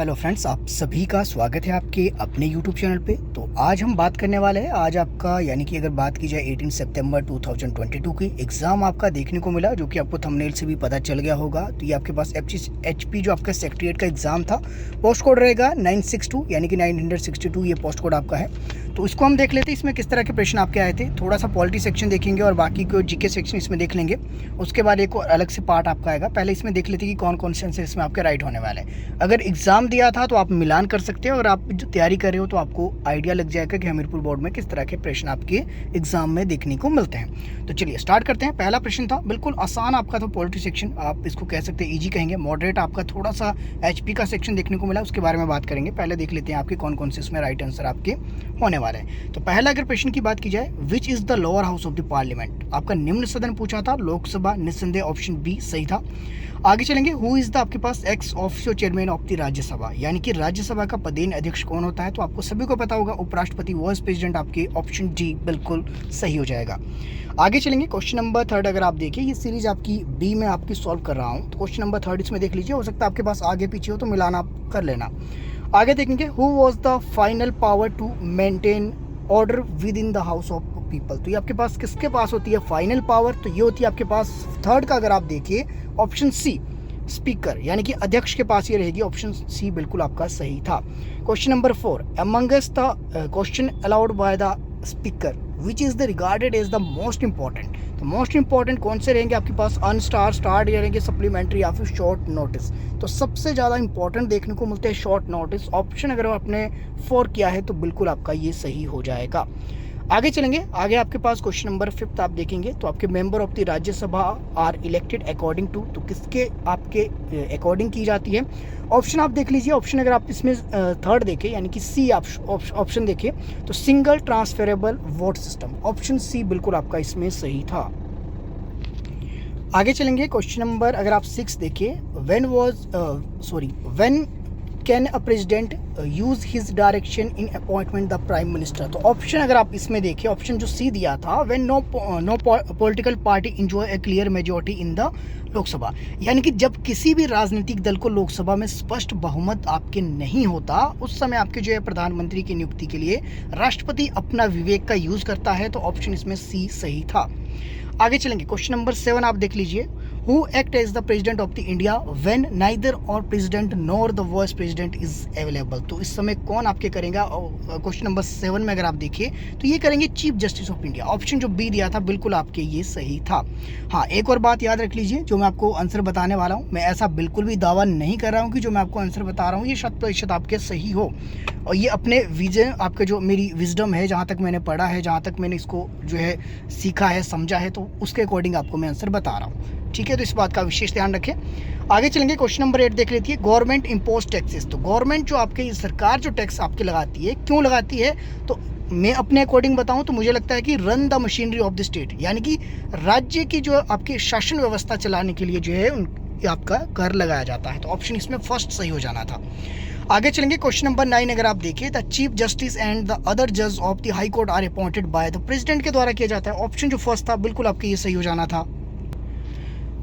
Hello friends, आप सभी का स्वागत है आपके अपने यूट्यूब चैनल पे। तो आज हम बात करने वाले हैं आज आपका यानी कि अगर बात की जाए 18 सितंबर 2022 की एग्ज़ाम आपका देखने को मिला, जो कि आपको थंबनेल से भी पता चल गया होगा। तो ये आपके पास एचपी जो आपका सेक्रेटरीट का एग्ज़ाम था, पोस्ट कोड रहेगा 962 यानी कि 962 ये पोस्ट कोड आपका है। तो इसको हम देख लेते हैं इसमें किस तरह के प्रश्न आपके आए थे। थोड़ा सा पॉलिटी सेक्शन देखेंगे और बाकी को जीके सेक्शन इसमें देख लेंगे। उसके बाद एक और अलग से पार्ट आपका आएगा। पहले इसमें देख लेते हैं कि कौन कौन से आंसर इसमें आपके राइट होने वाले हैं। अगर एग्ज़ाम दिया था तो आप मिलान कर सकते हैं और आप जो तैयारी कर रहे हो तो आपको आइडिया लग जाएगा कि हमीरपुर बोर्ड में किस तरह के प्रश्न आपके एग्जाम में देखने को मिलते हैं। तो चलिए स्टार्ट करते हैं। पहला प्रश्न था बिल्कुल आसान आपका था, पॉलिटी सेक्शन आप इसको कह सकते हैं ईजी कहेंगे। मॉडरेट आपका थोड़ा सा एचपी का सेक्शन देखने को मिला, उसके बारे में बात करेंगे। पहले देख लेते हैं आपके कौन कौन से इसमें राइट आंसर आपके होने वाले हैं। तो पहला अगर प्रश्न की बात की जाए, विच is the lower house of the parliament, आपका निम्न सदन पूछा था, लोकसभा। निस्संदेह ऑप्शन बी सही था। आगे चलेंगे, हु इज द आपके पास ex officio chairman of the Rajya Sabha, यानी कि राज्यसभा का पदेन अध्यक्ष कौन होता है। तो आपको सभी को पता होगा, उपराष्ट्रपति वाइस प्रेसिडेंट। आपके ऑप्शन डी बिल्कुल सही हो जाएगा। आगे चलेंगे, क्वेश्चन नंबर 3 अगर आप देखिए, ये सीरीज आपकी बी में आपकी सॉल्व कर रहा हूँ। तो क्वेश्चन नंबर 3 इसमें देख लीजिए, हो सकता है आपके पास आगे पीछे हो तो मिलान आप कर लेना। आगे देखेंगे, who was the final power to maintain order within the house of people. तो ये आपके पास किसके पास होती है फाइनल पावर, तो ये होती है आपके पास थर्ड का अगर आप देखिए ऑप्शन सी, स्पीकर, यानी कि अध्यक्ष के पास ये रहेगी। ऑप्शन सी बिल्कुल आपका सही था। Question number 4, amongst the question allowed by the speaker which is the regarded as the most important. तो मोस्ट इंपॉर्टेंट कौन से रहेंगे आपके पास, अनस्टार, स्टार्ड, या रहेंगे सप्लीमेंट्री या फिर शॉर्ट नोटिस। तो सबसे ज़्यादा इंपॉर्टेंट देखने को मिलते हैं शॉर्ट नोटिस। ऑप्शन अगर आपने 4 किया है तो बिल्कुल आपका ये सही हो जाएगा। आगे चलेंगे, आगे आपके पास क्वेश्चन नंबर 5 आप देखेंगे तो आपके member of the Rajya Sabha are elected according to, तो किसके आपके अकॉर्डिंग की जाती है। ऑप्शन आप देख लीजिए, ऑप्शन अगर आप इसमें थर्ड देखें यानी कि सी आप ऑप्शन देखिए तो single transferable vote system. Option C बिल्कुल आपका इसमें सही था। आगे चलेंगे, क्वेश्चन नंबर अगर आप 6 देखिए, when can a president use his direction in appointment the prime minister. तो ऑप्शन अगर आप इसमें देखिए, ऑप्शन जो सी दिया था, when no political party enjoy a clear majority in the Lok Sabha, यानी कि जब किसी भी राजनीतिक दल को लोकसभा में स्पष्ट बहुमत आपके नहीं होता, उस समय आपके जो है प्रधानमंत्री की नियुक्ति के लिए राष्ट्रपति अपना विवेक का यूज करता है। तो ऑप्शन इसमें सी सही था। आगे चलेंगे, क्वेश्चन नंबर 7 आप देख लीजिए, Who act as the president of the India when neither or president nor the vice president is available। तो इस समय कौन आपके करेगा। क्वेश्चन नंबर 7 में अगर आप देखिए तो ये करेंगे chief justice of India. Option जो बी दिया था बिल्कुल आपके ये सही था। हाँ, एक और बात याद रख लीजिए, जो मैं आपको आंसर बताने वाला हूँ, मैं ऐसा बिल्कुल भी दावा नहीं कर रहा हूँ कि जो मैं आपको आंसर बता रहा हूँ ये 100% आपके सही हो। और ये अपने विजन, आपके जो मेरी विजडम है, जहाँ तक मैंने पढ़ा है, जहाँ तक मैंने इसको जो है सीखा है, समझा है, तो उसके अकॉर्डिंग आपको मैं आंसर बता रहा हूँ। ठीक है, तो इस बात का विशेष ध्यान रखें। आगे चलेंगे, क्वेश्चन नंबर 8 देख लेती है, गवर्नमेंट इम्पोज टैक्सेस। तो गवर्नमेंट जो आपके सरकार जो टैक्स आपके लगाती है, क्यों लगाती है, तो मैं अपने अकॉर्डिंग बताऊं तो मुझे लगता है कि run the machinery of the state, यानी कि राज्य की जो आपकी शासन व्यवस्था चलाने के लिए जो है आपका कर लगाया जाता है। तो ऑप्शन इसमें फर्स्ट सही हो जाना था। आगे चलेंगे, क्वेश्चन नंबर 9 अगर आप देखिए, the chief justice and the other जज of the high court are appointed by the president के द्वारा किया जाता है। ऑप्शन जो फर्स्ट था बिल्कुल आपके ये सही हो जाना था।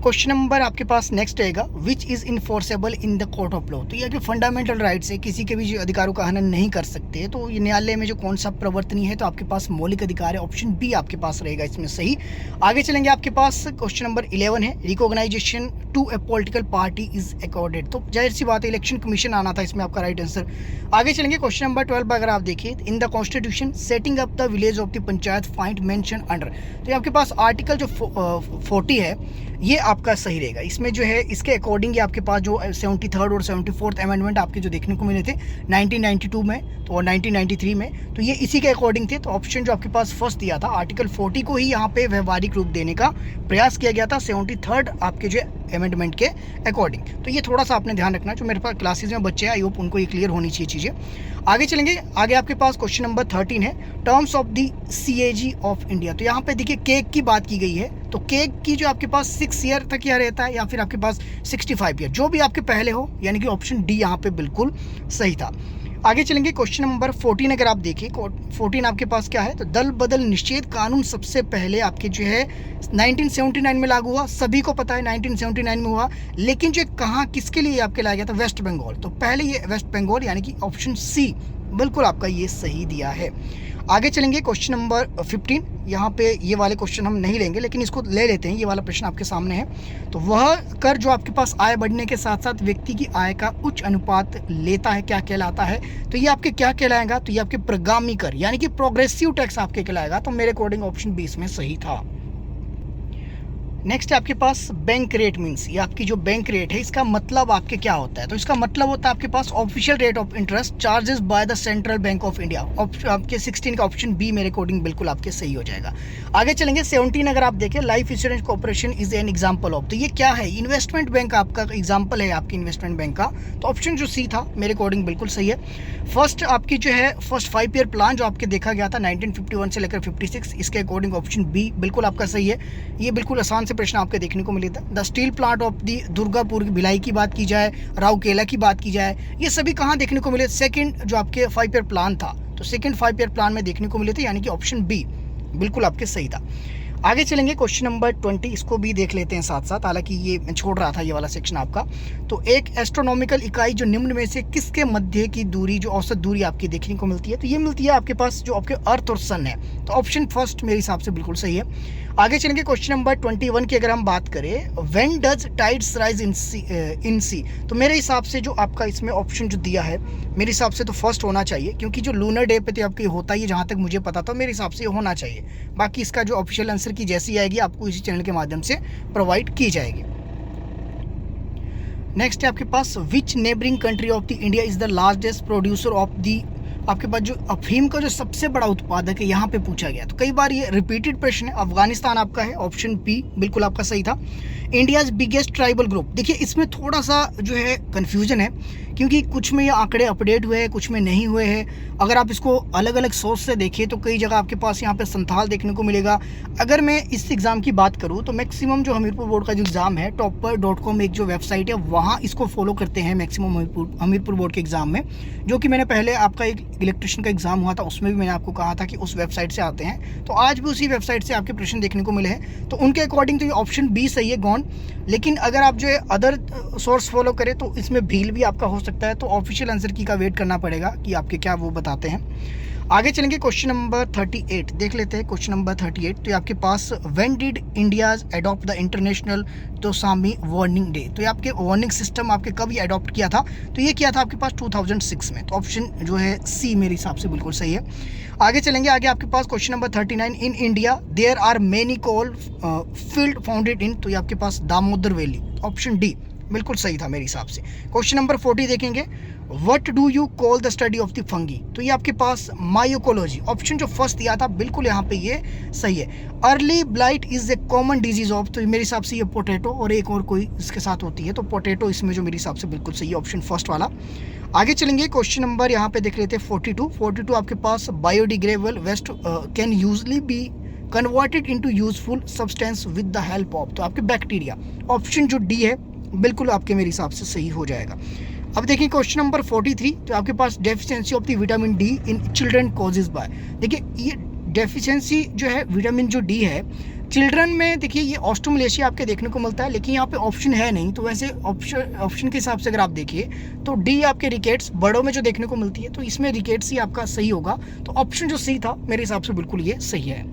क्वेश्चन नंबर आपके पास नेक्स्ट रहेगा, which is enforceable in the court of law. तो ये कि फंडामेंटल राइट्स है, किसी के भी जो अधिकारों का हनन नहीं कर सकते, तो ये न्यायालय में जो कौन सा प्रवर्तनीय है, तो आपके पास मौलिक अधिकार है। ऑप्शन बी आपके पास रहेगा इसमें सही। आगे चलेंगे, आपके पास क्वेश्चन नंबर 11 है, recognisation to a political party is accorded. तो जाहिर सी बात है इलेक्शन कमीशन आना था इसमें आपका राइट आंसर। आगे चलेंगे, क्वेश्चन नंबर 12 अगर आप देखिए, in the constitution setting up the village of the panchayat find mention under. तो ये आपके पास आर्टिकल जो 40 है ये आपका सही रहेगा। इसमें जो है इसके अकॉर्डिंग ये आपके पास जो 73rd और 74th अमेंडमेंट आपके जो देखने को मिले थे 1992 में तो और 1993 में, तो ये इसी के अकॉर्डिंग थे। तो ऑप्शन जो आपके पास फर्स्ट दिया था, आर्टिकल 40 को ही यहाँ पे व्यवहारिक रूप देने का प्रयास किया गया था 73rd आपके जो अमेंडमेंट के अकॉर्डिंग। तो ये थोड़ा सा आपने ध्यान रखना, जो मेरे पास क्लासेज में बच्चे हैं, आई होप उनको ये क्लियर होनी चाहिए चीज़ें। आगे चलेंगे, आगे आपके पास क्वेश्चन नंबर 13 है, terms of the CAG of India. तो यहाँ पे देखिए केक की बात की गई है, तो केक की जो आपके पास 6 ईयर तक यह रहता है या फिर आपके पास 65 ईयर, जो भी आपके पहले हो, यानी कि ऑप्शन डी यहाँ पे बिल्कुल सही था। आगे चलेंगे क्वेश्चन नंबर 14 अगर आप देखिए 14 आपके पास क्या है, तो दल बदल निषेध कानून सबसे पहले आपके जो है 1979 में लागू हुआ। सभी को पता है 1979 में हुआ, लेकिन जो कहाँ किसके लिए आपके लाया गया था, वेस्ट बंगाल। तो पहले ये वेस्ट बंगाल यानी कि ऑप्शन सी बिल्कुल आपका ये सही दिया है। आगे चलेंगे क्वेश्चन नंबर 15। यहाँ पे ये वाले क्वेश्चन हम नहीं लेंगे, लेकिन इसको ले लेते हैं। ये वाला प्रश्न आपके सामने है। तो वह कर जो आपके पास आय बढ़ने के साथ साथ व्यक्ति की आय का उच्च अनुपात लेता है, क्या कहलाता है? तो ये आपके क्या कहलाएगा, तो ये आपके प्रगामी कर यानी कि प्रोग्रेसिव टैक्स आपके कहलाएगा। तो मेरे अकॉर्डिंग ऑप्शन 20 में सही था। नेक्स्ट है आपके पास बैंक रेट मीन्स, ये आपकी जो बैंक रेट है इसका मतलब आपके क्या होता है? तो इसका मतलब होता है आपके पास official rate of interest charges by the central bank of India. आपके 16 का ऑप्शन बी मेरे अकॉर्डिंग बिल्कुल आपके सही हो जाएगा। आगे चलेंगे 17 अगर आप देखें, life insurance corporation is an example of. तो ये क्या है? इन्वेस्टमेंट बैंक आपका एग्जाम्पल है आपकी इन्वेस्टमेंट बैंक का। तो ऑप्शन जो सी था मेरे अकॉर्डिंग बिल्कुल सही है। फर्स्ट आपकी जो है फर्स्ट 5 ईयर प्लान जो आपके देखा गया था 1951 से लेकर 56, इसके अकॉर्डिंग ऑप्शन बी बिल्कुल आपका सही है। ये बिल्कुल आसान से प्रश्न आपके देखने को मिले था। The steel plant of the Durgapur Bhilai की बात की जाए, राउरकेला की बात की जाए, ये सभी कहाँ देखने को मिले? सेकंड जो आपके 5 ईयर प्लान था, तो सेकंड 5 ईयर प्लान में देखने को मिले थे, यानी कि ऑप्शन बी बिल्कुल आपके सही था। आगे चलेंगे क्वेश्चन नंबर 20, इसको भी देख लेते हैं साथ साथ, हालांकि ये मैं छोड़ रहा था ये वाला सेक्शन आपका। तो एक एस्ट्रोनॉमिकल इकाई जो निम्न में से किसके मध्य की दूरी, जो औसत दूरी आपकी देखने को मिलती है, तो ये मिलती है आपके पास जो आपके अर्थ और सन है। तो ऑप्शन फर्स्ट मेरे हिसाब से बिल्कुल सही है। आगे चलेंगे क्वेश्चन नंबर 21 की अगर हम बात करें, when does tides rise in sea, तो मेरे हिसाब से जो आपका इसमें ऑप्शन जो दिया है मेरे हिसाब से तो फर्स्ट होना चाहिए, क्योंकि जो लूनर डे पे तो आपके होता ही है, जहाँ तक मुझे पता था मेरे हिसाब से ये होना चाहिए। बाकी इसका जो ऑफिशियल आंसर की जैसी आएगी आपको इसी चैनल के माध्यम से प्रोवाइड की जाएगी। नेक्स्ट है आपके पास, which neighbouring country of the India is the largest producer of the, आपके पास जो अफीम का जो सबसे बड़ा उत्पादक है यहाँ पे पूछा गया। तो कई बार ये रिपीटेड प्रश्न है। अफगानिस्तान आपका है, ऑप्शन बी बिल्कुल आपका सही था। इंडियाज बिगेस्ट ट्राइबल ग्रुप, देखिए इसमें थोड़ा सा जो है कन्फ्यूजन है, क्योंकि कुछ में ये आंकड़े अपडेट हुए हैं, कुछ में नहीं हुए हैं। अगर आप इसको अलग अलग सोर्स से देखिए तो कई जगह आपके पास यहाँ पे संथाल देखने को मिलेगा। अगर मैं इस एग्ज़ाम की बात करूँ तो मैक्सिमम जो हमीरपुर बोर्ड का जो एग्ज़ाम है, topper.com एक जो वेबसाइट है, वहाँ इसको फॉलो करते हैं मैक्सिमम हमीरपुर बोर्ड के एग्ज़ाम में, जो कि मैंने पहले आपका एक इलेक्ट्रिशियन का एग्ज़ाम हुआ था उसमें भी मैंने आपको कहा था कि उस वेबसाइट से आते हैं। तो आज भी उसी वेबसाइट से आपके प्रश्न देखने को मिले हैं। तो उनके अकॉर्डिंग तो ये ऑप्शन बी सही है, गॉन। लेकिन अगर आप जो है अदर सोर्स फॉलो करें तो इसमें भील भी आपका हो सकता है। तो ऑफिशियल आंसर की का वेट करना पड़ेगा कि आपके क्या वो बताते हैं। आगे चलेंगे क्वेश्चन नंबर 38 देख लेते हैं। क्वेश्चन नंबर 38, तो ये आपके पास when did India's adopt the international tsunami warning day, तो ये आपके वार्निंग सिस्टम आपके कब ये अडॉप्ट किया था? तो ये किया था आपके पास 2006 में। तो ऑप्शन जो है सी मेरे हिसाब से बिल्कुल सही है। आगे चलेंगे, आगे आपके पास question number 39, in India there are many coal field founded in, तो ये आपके पास दामोदर वैली, ऑप्शन डी बिल्कुल सही था मेरे हिसाब से। क्वेश्चन नंबर 40 देखेंगे, what do you call the study of the fungi, तो ये आपके पास मायोकोलॉजी, ऑप्शन जो फर्स्ट दिया था बिल्कुल यहाँ पे ये सही है। Early blight is a common disease of, तो मेरे हिसाब से ये पोटैटो और एक और कोई इसके साथ होती है, तो पोटैटो इसमें जो मेरे हिसाब से बिल्कुल सही है, ऑप्शन फर्स्ट वाला। आगे चलेंगे, क्वेश्चन नंबर यहाँ पे देख लेते हैं 42 आपके पास, biodegradable waste can usually be converted into useful substance with the help of, तो आपके बैक्टीरिया, ऑप्शन जो डी है बिल्कुल आपके मेरे हिसाब से सही हो जाएगा। अब देखिए क्वेश्चन नंबर 43, तो आपके पास deficiency of the vitamin D in children causes by, देखिए ये डेफिशिएंसी जो है विटामिन जो डी है चिल्ड्रन में, देखिए ये ऑस्ट्रोमलेशिया आपके देखने को मिलता है, लेकिन यहाँ पे ऑप्शन है नहीं। तो वैसे ऑप्शन के हिसाब से अगर आप देखिए तो डी आपके रिकेट्स बड़ों में जो देखने को मिलती है, तो इसमें रिकेट्स ही आपका सही होगा। तो ऑप्शन जो सी था मेरे हिसाब से बिल्कुल ये सही है।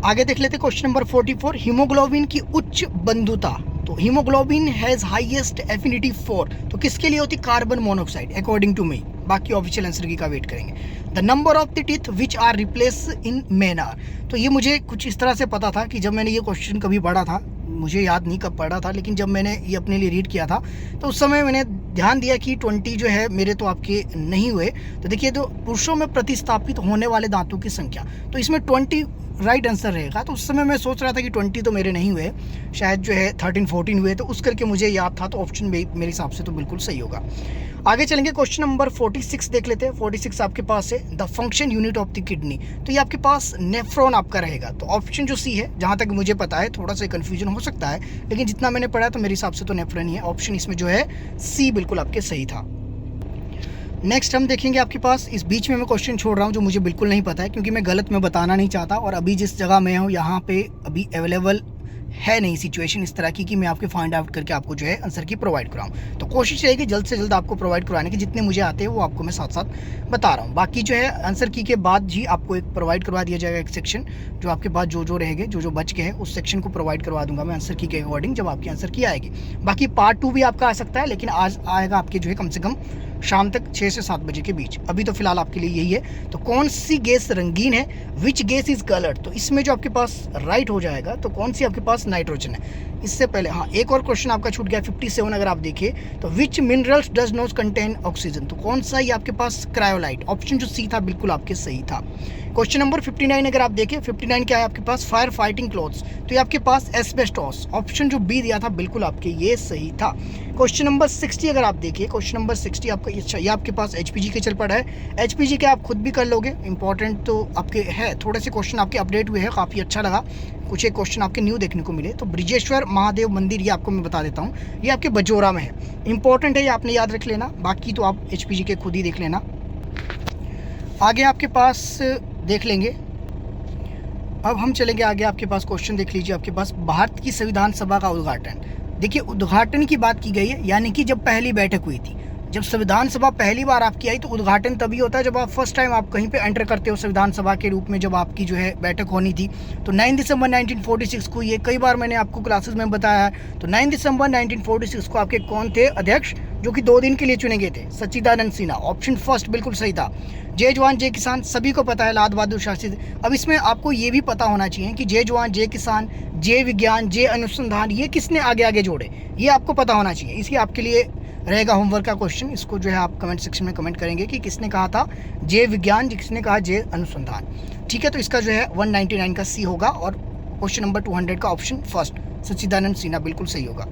आगे देख लेते क्वेश्चन नंबर 44, हीमोग्लोबिन की उच्च बंधुता, तो haemoglobin has highest affinity for, तो किसके लिए होती? Carbon monoxide according to me. बाकी ऑफिशियल आंसर की का वेट करेंगे। The number of the teeth which are replace in man are, तो ये मुझे कुछ इस तरह से पता था कि जब मैंने ये क्वेश्चन कभी पढ़ा था, मुझे याद नहीं कब पढ़ा था, लेकिन जब मैंने ये अपने लिए रीड किया था तो उस समय मैंने ध्यान दिया कि 20 जो है मेरे तो आपके नहीं हुए। तो देखिए, तो पुरुषों में प्रतिस्थापित होने वाले दांतों की संख्या, तो इसमें 20 राइट आंसर रहेगा। तो उस समय मैं सोच रहा था कि 20 तो मेरे नहीं हुए, शायद जो है 13-14 हुए, तो उस करके मुझे याद था। तो ऑप्शन मेरे हिसाब से तो बिल्कुल सही होगा। आगे चलेंगे, क्वेश्चन नंबर 46 देख लेते हैं। 46 आपके पास है the function unit of the kidney, तो ये आपके पास नेफ्रॉन आपका रहेगा। तो ऑप्शन जो सी है, जहाँ तक मुझे पता है, थोड़ा सा कन्फ्यूजन हो सकता है, लेकिन जितना मैंने पढ़ा तो मेरे हिसाब से तो नेफ्रॉन ही है। ऑप्शन इसमें जो है सी बिल्कुल आपके सही था। नेक्स्ट हम देखेंगे आपके पास, इस बीच में मैं क्वेश्चन छोड़ रहा हूँ जो मुझे बिल्कुल नहीं पता है, क्योंकि मैं गलत में बताना नहीं चाहता, और अभी जिस जगह मैं हूँ यहाँ पे अभी अवेलेबल है नहीं सिचुएशन इस तरह की कि मैं आपके फाइंड आउट करके आपको जो है आंसर की प्रोवाइड कराऊं। तो कोशिश रहेगी जल्द से जल्द आपको प्रोवाइड करवाने की, जितने मुझे आते हैं वो आपको मैं साथ साथ बता रहा हूँ। बाकी जो है आंसर की के बाद ही आपको एक प्रोवाइड करवा दिया जाएगा एक सेक्शन, जो आपके पास जो रहेंगे, जो बच के हैं उस सेक्शन को प्रोवाइड करवा दूंगा मैं आंसर की के अकॉर्डिंग, जब आपकी आंसर की आएगी। बाकी पार्ट 2 भी आपका आ सकता है, लेकिन आज आएगा आपके जो है कम से कम शाम तक 6 से 7 बजे के बीच। अभी तो फिलहाल आपके लिए यही है। तो कौन सी गैस रंगीन है, विच गैस इज कलर्ड, तो इसमें जो आपके पास राइट हो जाएगा तो कौन सी आपके पास नाइट्रोजन है। इससे पहले हाँ एक और क्वेश्चन आपका छूट गया 57, अगर आप देखिए तो which minerals does not contain oxygen, तो कौन सा ये आपके पास क्रायोलाइट, ऑप्शन जो सी था बिल्कुल आपके सही था। क्वेश्चन नंबर 59 अगर आप देखें, 59 क्या है आपके पास, फायर फाइटिंग क्लॉथ्स, तो ये आपके पास एस्बेस्टोस, ऑप्शन जो बी दिया था बिल्कुल आपके ये सही था। क्वेश्चन नंबर 60 अगर आप देखिए, क्वेश्चन नंबर 60 आपका ये आपके पास एचपीजी के चल पड़ा है। एचपीजी के आप खुद भी कर लोगे, इंपॉर्टेंट तो आपके है, थोड़े से क्वेश्चन आपके अपडेट हुए हैं, काफ़ी अच्छा लगा, कुछ एक क्वेश्चन आपके न्यू देखने को मिले। तो ब्रिजेश्वर महादेव मंदिर ये आपको मैं बता देता हूँ, ये आपके बजोरा में है, इंपॉर्टेंट है, ये आपने याद रख लेना, बाकी तो आप एचपीजी के खुद ही देख लेना। आगे आपके पास देख लेंगे, अब हम चलेंगे आगे, आपके पास क्वेश्चन देख लीजिए, आपके पास भारत की संविधान सभा का उद्घाटन, देखिए उद्घाटन की बात की गई है, यानी कि जब पहली बैठक हुई थी, जब संविधान सभा पहली बार आपकी आई, तो उद्घाटन तभी होता है जब आप फर्स्ट टाइम आप कहीं पे एंटर करते हो संविधान सभा के रूप में, जब आपकी जो है बैठक होनी थी। तो 9 दिसंबर 1946 को, ये कई बार मैंने आपको क्लासेस में बताया है, तो 9 दिसंबर 1946 को आपके कौन थे अध्यक्ष, जो कि 2 दिन के लिए चुने गए थे, सच्चिदानंद सिन्हा, ऑप्शन फर्स्ट बिल्कुल सही था। जय जवान जय किसान सभी को पता है, लाल बहादुर शास्त्री। अब इसमें आपको ये भी पता होना चाहिए कि जय जवान जय किसान, जय विज्ञान, जय अनुसंधान, ये किसने आगे आगे जोड़े, ये आपको पता होना चाहिए। इसलिए आपके लिए रहेगा होमवर्क का क्वेश्चन, इसको जो है आप कमेंट सेक्शन में कमेंट करेंगे कि किसने कहा था जय विज्ञान, किसने कहा जय अनुसंधान। ठीक है, तो इसका जो है 199 का सी होगा, और क्वेश्चन नंबर 200 का ऑप्शन फर्स्ट सच्चिदानंद सिन्हा बिल्कुल सही होगा।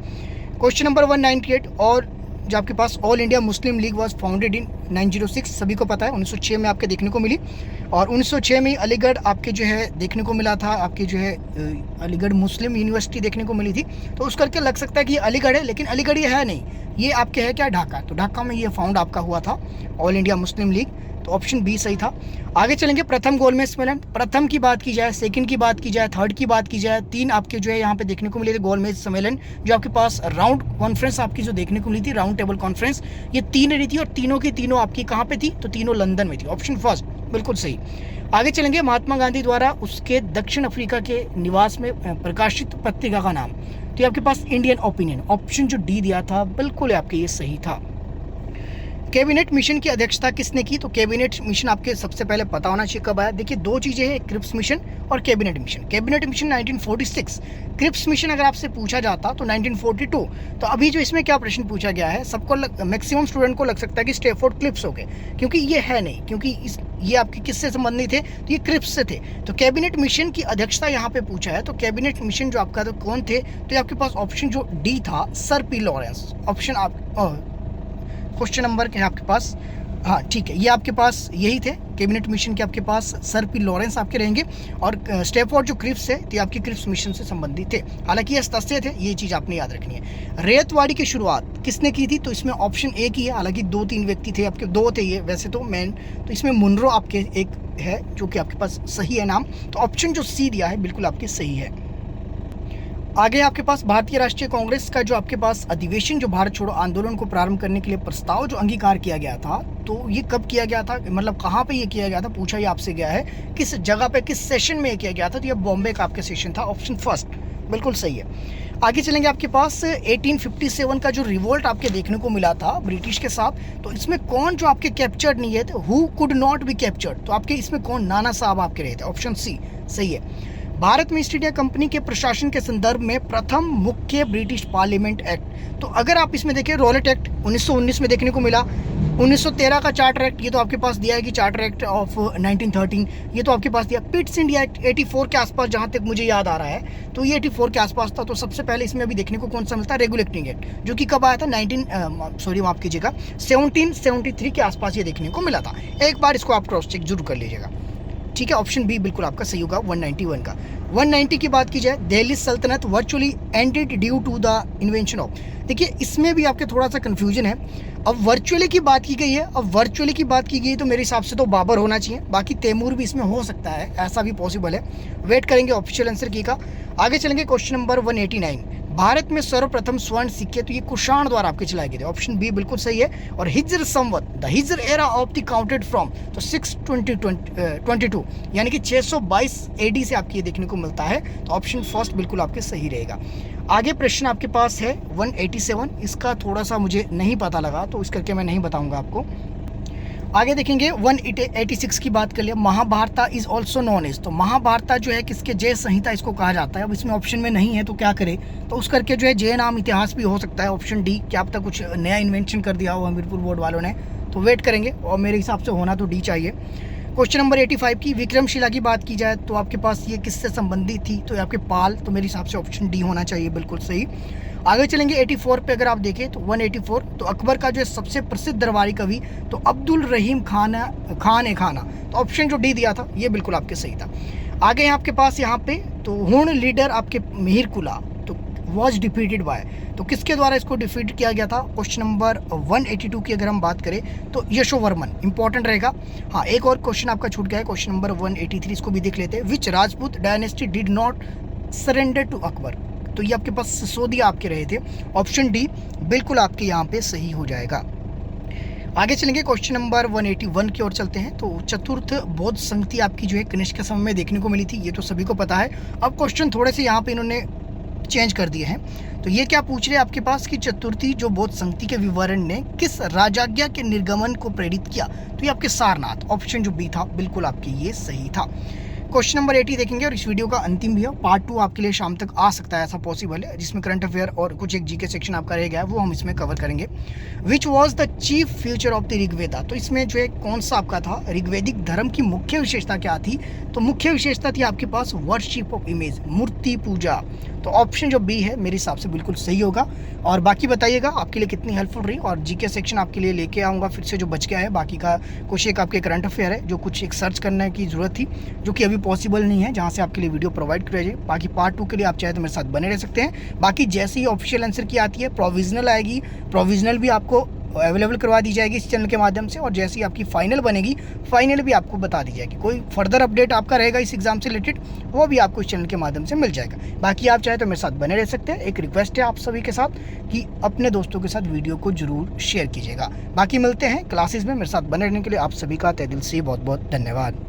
क्वेश्चन नंबर 198, और जो आपके पास All India Muslim League was founded in 1906, सभी को पता है 1906 में आपके देखने को मिली, और 1906 में अलीगढ़ आपके जो है देखने को मिला था, आपके जो है अलीगढ़ मुस्लिम यूनिवर्सिटी देखने को मिली थी। तो उस करके लग सकता है कि ये अलीगढ़ है, लेकिन अलीगढ़ ये है नहीं, ये आपके है क्या, ढाका, तो ढाका में ये फाउंड आपका हुआ था ऑल इंडिया मुस्लिम लीग, तो ऑप्शन बी सही था। आगे चलेंगे, प्रथम गोलमेज सम्मेलन, प्रथम की बात की जाए, सेकंड की बात की जाए, थर्ड की बात की जाए, 3 आपके जो है यहाँ पे देखने को मिले थे गोलमेज सम्मेलन, जो आपके पास राउंड कॉन्फ्रेंस आपकी जो देखने को मिली थी, राउंड टेबल कॉन्फ्रेंस, ये 3 रही थी, और तीनों की तीनों आपकी कहाँ पे थी, तो तीनों लंदन में थी, ऑप्शन फर्स्ट बिल्कुल सही। आगे चलेंगे, महात्मा गांधी द्वारा उसके दक्षिण अफ्रीका के निवास में प्रकाशित पत्रिका का नाम, तो ये आपके पास इंडियन ओपिनियन, ऑप्शन जो डी दिया था बिल्कुल आपके ये सही था। कैबिनेट मिशन की अध्यक्षता किसने की, तो कैबिनेट मिशन आपके सबसे पहले पता होना चाहिए कब आया। देखिए 2 चीजें हैं, क्रिप्स मिशन और cabinet mission. Cabinet mission 1946, Cripps mission अगर आपसे पूछा जाता तो 1942। तो अभी जो इसमें क्या प्रश्न पूछा गया है, सबको मैक्सिमम स्टूडेंट को लग सकता है कि स्टैफोर्ड क्लिप्स हो गए, क्योंकि ये है नहीं, क्योंकि ये आपके किससे संबंधित थे, तो ये क्रिप्स से थे। तो कैबिनेट मिशन की अध्यक्षता यहाँ पे पूछा है, तो कैबिनेट मिशन जो आपका तो कौन थे, तो ये आपके पास ऑप्शन जो डी था, सर पी लॉरेंस, ऑप्शन आप क्वेश्चन नंबर के आपके पास, हाँ ठीक है, ये आपके पास यही थे कैबिनेट मिशन के आपके पास सर पी लॉरेंस आपके रहेंगे, और स्टैफोर्ड जो क्रिप्स है तो आपके क्रिप्स मिशन से संबंधित थे, हालांकि ये तथ्य थे, ये चीज़ आपने याद रखनी है। रेतवाड़ी की शुरुआत किसने की थी, तो इसमें ऑप्शन एक ही है, हालांकि 2-3 व्यक्ति थे आपके, 2 थे ये वैसे तो मेन, तो इसमें मुनरो आपके एक है जो कि आपके पास सही है नाम, तो ऑप्शन जो सी दिया है बिल्कुल आपके सही है। आगे आपके पास भारतीय राष्ट्रीय कांग्रेस का जो आपके पास अधिवेशन, जो भारत छोड़ो आंदोलन को प्रारंभ करने के लिए प्रस्ताव जो अंगीकार किया गया था, तो ये कब किया गया था, मतलब कहाँ पे ये किया गया था, पूछा ये आपसे गया है, किस जगह पे, किस सेशन में ये किया गया था, तो ये बॉम्बे का आपका सेशन था, ऑप्शन फर्स्ट बिल्कुल सही है। आगे चलेंगे, आपके पास 1857 का जो रिवोल्ट आपके देखने को मिला था ब्रिटिश के साथ, तो इसमें कौन जो आपके कैप्चर्ड नहीं है, who could not be captured, तो आपके इसमें कौन, नाना साहब आपके रहे थे, ऑप्शन सी सही है। भारत में ईस्ट इंडिया कंपनी के प्रशासन के संदर्भ में प्रथम मुख्य ब्रिटिश पार्लियामेंट एक्ट, तो अगर आप इसमें देखें, रॉलेट एक्ट 1919 में देखने को मिला, 1913 का चार्टर एक्ट, ये तो आपके पास दिया है कि चार्टर एक्ट ऑफ 1913, ये तो आपके पास दिया। पिट्स इंडिया एक्ट 84 के आसपास, जहाँ तक मुझे याद आ रहा है, तो ये 84 के आसपास था। तो सबसे पहले इसमें अभी देखने को कौन सा मिलता है, रेगुलेटिंग एक्ट, जो कि कब आया था, 1773 के आसपास ये देखने को मिला था। एक बार इसको आप क्रॉस चेक जरूर कर लीजिएगा। ठीक है, ऑप्शन बी बिल्कुल आपका सही होगा 191 का। 190 की बात की जाए, दिल्ली सल्तनत virtually ended due to the invention of, देखिए इसमें भी आपके थोड़ा सा कन्फ्यूजन है। अब वर्चुअली की बात की गई है, अब वर्चुअली की बात की गई तो मेरे हिसाब से तो बाबर होना चाहिए, बाकी तैमूर भी इसमें हो सकता है, ऐसा भी पॉसिबल है। वेट करेंगे ऑफिशियल आंसर की का। आगे चलेंगे क्वेश्चन नंबर 189, भारत में सर्वप्रथम स्वर्ण सिक्के तो ये कुषाण द्वारा आपके चलाए गए थे, ऑप्शन बी बिल्कुल सही है। और हिजर संवत, the Hijra era of the counted from, तो 622 यानी कि 622 AD से आपको ये देखने को मिलता है, तो ऑप्शन फर्स्ट बिल्कुल आपके सही रहेगा। आगे प्रश्न आपके पास है 187, इसका थोड़ा सा मुझे नहीं पता लगा तो इस करके मैं नहीं बताऊंगा आपको। आगे देखेंगे 186 की बात कर लिया, महाभारता इज ऑल्सो नॉन एज, तो महाभारता जो है किसके जय संहिता इसको कहा जाता है। अब इसमें ऑप्शन में नहीं है तो क्या करे, तो उस करके जो है जय नाम इतिहास भी हो सकता है, ऑप्शन डी, क्या अब तक कुछ नया इन्वेंशन कर दिया हो हमीरपुर बोर्ड वालों ने, तो वेट करेंगे और मेरे हिसाब से होना तो डी चाहिए। क्वेश्चन नंबर 85 की विक्रमशिला की बात की जाए तो आपके पास ये किससे संबंधित थी, तो आपके पाल, तो मेरे हिसाब से ऑप्शन डी होना चाहिए बिल्कुल सही। आगे चलेंगे 84 पे अगर आप देखें तो 184, तो अकबर का जो है सबसे प्रसिद्ध दरबारी कवि तो अब्दुल रहीम खान ए खाना, तो ऑप्शन जो डी दिया था ये बिल्कुल आपके सही था। आगे आपके पास यहाँ पे तो हुण लीडर आपके मिहिर कुला तो वॉज डिफीटेड बाय, तो किसके द्वारा इसको डिफीट किया गया था। क्वेश्चन नंबर 182 की अगर हम बात करें तो यशोवर्मन, इंपॉर्टेंट रहेगा। हाँ एक और क्वेश्चन आपका छूट गया है, क्वेश्चन नंबर 183, इसको भी देख लेते हैं। Which Rajput dynasty did not surrender to Akbar, तो ये आपके पास सिसोदिया आपके रहे थे, ऑप्शन डी बिल्कुल आपके यहाँ पे सही हो जाएगा। आगे चलेंगे क्वेश्चन नंबर 181 की ओर चलते हैं। तो चतुर्थ बौद्ध संगति आपकी जो है कनिष्क के समय में देखने को मिली थी, ये तो सभी को पता है। अब क्वेश्चन थोड़े से यहाँ पे इन्होंने चेंज कर दिए हैं, तो ये क्या पूछ रहे हैं आपके पास कि चतुर्थी जो बौद्ध संगति के विवरण ने किस राजाज्ञा के निर्गमन को प्रेरित किया, तो ये आपके सारनाथ, ऑप्शन जो बी था बिल्कुल आपके ये सही था। क्वेश्चन नंबर 80 देखेंगे और इस वीडियो का अंतिम भी है, पार्ट 2 आपके लिए शाम तक आ सकता है, ऐसा पॉसिबल है, जिसमें करंट अफेयर और कुछ एक जीके सेक्शन आपका रह गया है वो हम इसमें कवर करेंगे। Which was the chief future of the Rigveda, तो इसमें जो है कौन सा आपका था, ऋग्वेदिक धर्म की मुख्य विशेषता क्या थी, तो मुख्य विशेषता थी आपके पास वर्शिप ऑफ इमेज, मूर्ति पूजा, तो ऑप्शन जो बी है मेरे हिसाब से बिल्कुल सही होगा। और बाकी बताइएगा आपके लिए कितनी हेल्पफुल रही, और जीके सेक्शन आपके लिए लेके आऊँगा फिर से जो बच गया है, बाकी का कुछ एक आपके करंट अफेयर है जो कुछ एक सर्च करने की जरूरत थी जो कि अभी पॉसिबल नहीं है, जहाँ से आपके लिए वीडियो प्रोवाइड कराई जाए। बाकी पार्ट 2 के लिए आप चाहे तो मेरे साथ बने रह सकते हैं। बाकी जैसे ही ऑफिशियल आंसर की आती है प्रोविजनल आएगी, प्रोविजनल भी आपको अवेलेबल करवा दी जाएगी इस चैनल के माध्यम से, और जैसे ही आपकी फाइनल बनेगी फाइनल भी आपको बता दी जाएगी। कोई फर्दर अपडेट आपका रहेगा इस एग्जाम से रिलेटेड वो भी आपको इस चैनल के माध्यम से मिल जाएगा। बाकी आप चाहे तो मेरे साथ बने रह सकते हैं। एक रिक्वेस्ट है आप सभी के साथ कि अपने दोस्तों के साथ वीडियो को जरूर शेयर कीजिएगा। बाकी मिलते हैं क्लासेस में, मेरे साथ बने रहने के लिए आप सभी का तहे दिल से बहुत बहुत धन्यवाद।